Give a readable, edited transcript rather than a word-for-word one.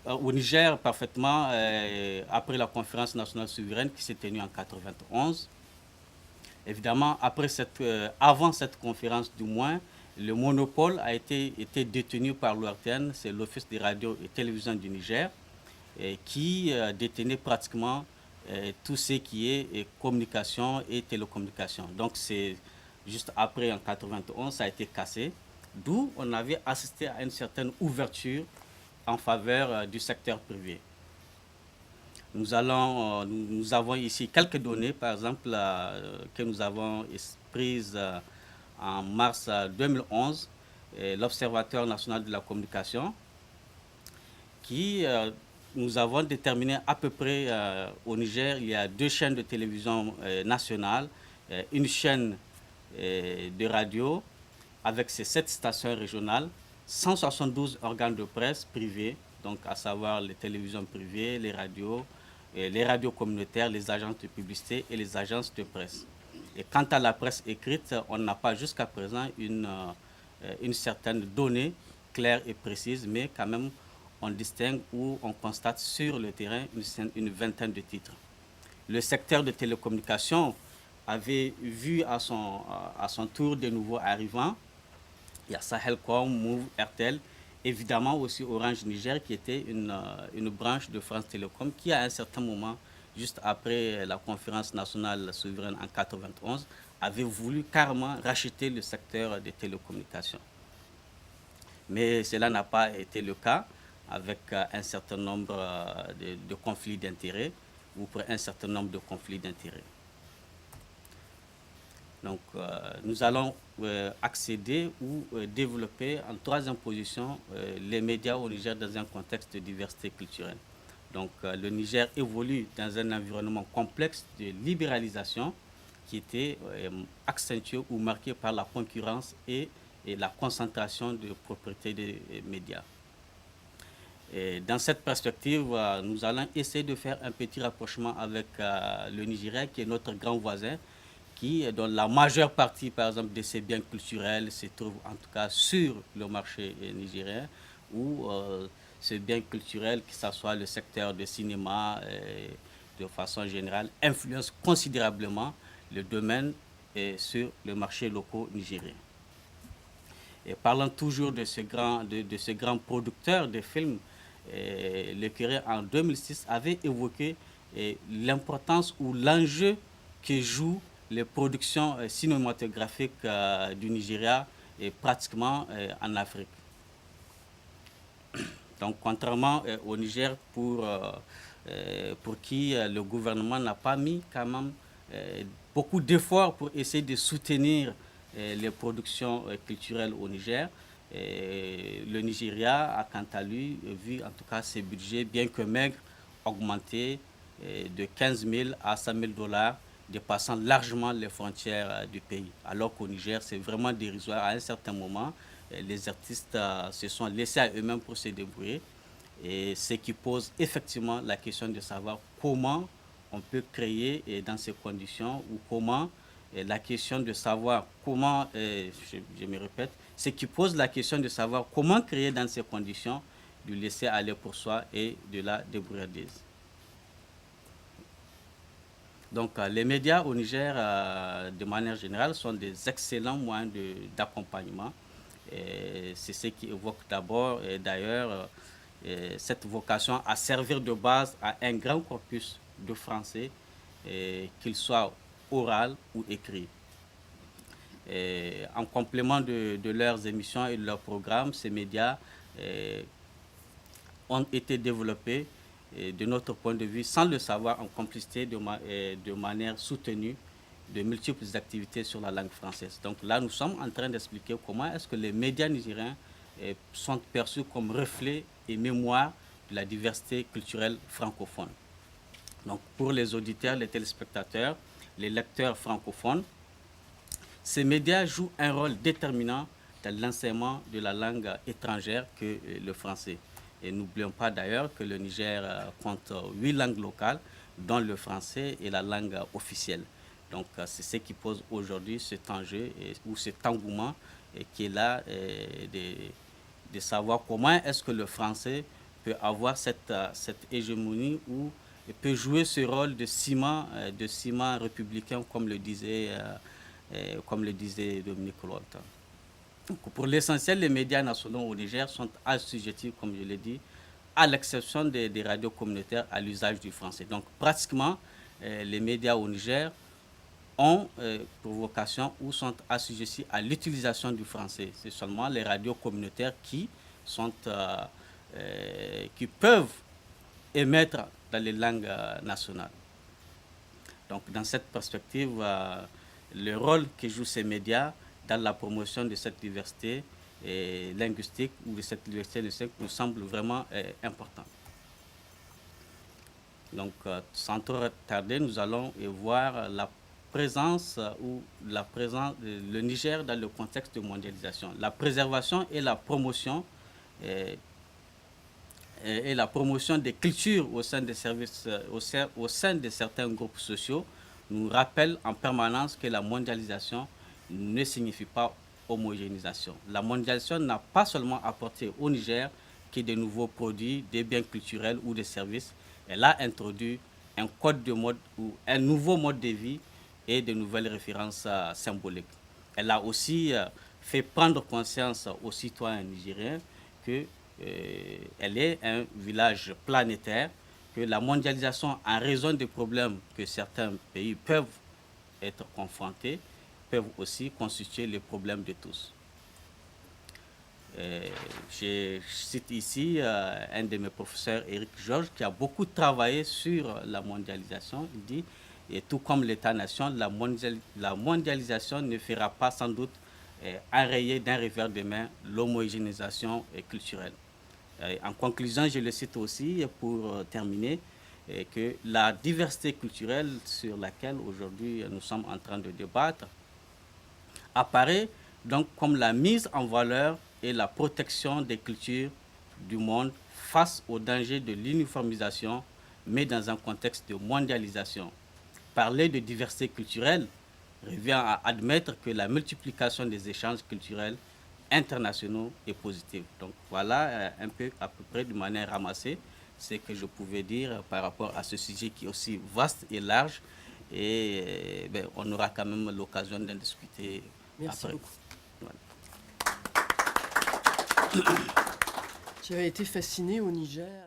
Au Niger, parfaitement, après la conférence nationale souveraine qui s'est tenue en 91. Évidemment, avant cette conférence du moins, le monopole été détenu par l'ORTN, c'est l'Office des radios et télévisions du Niger, qui détenait pratiquement tout ce qui est communication et télécommunication. Donc c'est juste après en 91, ça a été cassé, d'où on avait assisté à une certaine ouverture en faveur du secteur privé. Nous avons ici quelques données, par exemple, que nous avons prises en mars 2011, l'Observatoire national de la communication, qui nous avons déterminé à peu près au Niger, il y a 2 chaînes de télévision nationales, une chaîne de radio avec ses 7 stations régionales, 172 organes de presse privés, donc à savoir les télévisions privées, les radios communautaires, les agences de publicité et les agences de presse. Et quant à la presse écrite, on n'a pas jusqu'à présent une certaine donnée claire et précise, mais quand même on distingue ou on constate sur le terrain une vingtaine de titres. Le secteur de télécommunications avait vu à son tour de nouveaux arrivants. Il y a Sahelcom, Move, RTL, évidemment aussi Orange Niger qui était une branche de France Télécom qui à un certain moment, juste après la conférence nationale souveraine en 91, avait voulu carrément racheter le secteur des télécommunications. Mais cela n'a pas été le cas avec un certain nombre de conflits d'intérêts ou pour un certain nombre de conflits d'intérêts. Donc, nous allons accéder ou développer en troisième position les médias au Niger dans un contexte de diversité culturelle. Donc, le Niger évolue dans un environnement complexe de libéralisation qui était accentué ou marqué par la concurrence et la concentration de propriété des médias. Et dans cette perspective, nous allons essayer de faire un petit rapprochement avec le Nigeria, qui est notre grand voisin, dont la majeure partie, par exemple, de ses biens culturels se trouve en tout cas sur le marché nigérien, où ces biens culturels, que ce soit le secteur du cinéma, de façon générale, influencent considérablement le domaine sur le marché local nigérien. Et parlant toujours de ce grand producteur de films, le curé en 2006 avait évoqué l'importance ou l'enjeu que jouent les productions cinématographiques du Nigeria et pratiquement en Afrique. Donc, contrairement au Niger, pour qui le gouvernement n'a pas mis quand même beaucoup d'efforts pour essayer de soutenir les productions culturelles au Niger, le Nigeria a quant à lui vu en tout cas ses budgets, bien que maigres, augmenter de 15 000 à 100 000 $, dépassant largement les frontières du pays. Alors qu'au Niger, c'est vraiment dérisoire. À un certain moment, les artistes se sont laissés à eux-mêmes pour se débrouiller. Et ce qui pose effectivement la question de savoir comment on peut créer dans ces conditions ou comment la question de savoir comment, je me répète, ce qui pose la question de savoir comment créer dans ces conditions du laisser aller pour soi et de la débrouillardise. Donc les médias au Niger, de manière générale, sont des excellents moyens d'accompagnement. C'est ce qui évoque d'abord, d'ailleurs, cette vocation à servir de base à un grand corpus de français, qu'il soit oral ou écrit. En complément de leurs émissions et de leurs programmes, ces médias ont été développés de notre point de vue, sans le savoir, en complicité de manière soutenue de multiples activités sur la langue française. Donc là, nous sommes en train d'expliquer comment est-ce que les médias nigériens sont perçus comme reflets et mémoire de la diversité culturelle francophone. Donc pour les auditeurs, les téléspectateurs, les lecteurs francophones, ces médias jouent un rôle déterminant dans l'enseignement de la langue étrangère que le français. Et n'oublions pas d'ailleurs que le Niger compte 8 langues locales, dont le français est la langue officielle. Donc c'est ce qui pose aujourd'hui cet enjeu ou cet engouement qui est là de savoir comment est-ce que le français peut avoir cette hégémonie ou peut jouer ce rôle de ciment républicain, comme le disait Dominique Rolt. Pour l'essentiel, les médias nationaux au Niger sont assujettis, comme je l'ai dit, à l'exception des radios communautaires, à l'usage du français. Donc pratiquement, les médias au Niger ont pour vocation ou sont assujettis à l'utilisation du français. C'est seulement les radios communautaires qui peuvent émettre dans les langues nationales. Donc dans cette perspective, le rôle que jouent ces médias dans la promotion de cette diversité linguistique ou de cette diversité linguistique nous semble vraiment important. Donc sans trop tarder, nous allons voir la présence le Niger dans le contexte de mondialisation. La préservation et la promotion des cultures au sein des services, au sein de certains groupes sociaux nous rappellent en permanence que la mondialisation ne signifie pas homogénéisation. La mondialisation n'a pas seulement apporté au Niger que de nouveaux produits, des biens culturels ou des services. Elle a introduit un code de mode ou un nouveau mode de vie et de nouvelles références symboliques. Elle a aussi fait prendre conscience aux citoyens nigériens qu'elle est un village planétaire, que la mondialisation, en raison des problèmes que certains pays peuvent être confrontés, peuvent aussi constituer les problèmes de tous. Je cite ici un de mes professeurs, Éric Georges, qui a beaucoup travaillé sur la mondialisation. Il dit, et tout comme l'État-nation, la mondialisation ne fera pas sans doute enrayer d'un revers de main l'homogénéisation culturelle. En conclusion, je le cite aussi pour terminer, que la diversité culturelle sur laquelle aujourd'hui nous sommes en train de débattre apparaît donc comme la mise en valeur et la protection des cultures du monde face au danger de l'uniformisation, mais dans un contexte de mondialisation. Parler de diversité culturelle revient à admettre que la multiplication des échanges culturels internationaux est positive. Donc voilà à peu près de manière ramassée ce que je pouvais dire par rapport à ce sujet qui est aussi vaste et large. Et on aura quand même l'occasion d'en discuter. Merci après. beaucoup. Voilà. Tu as été fasciné au Niger.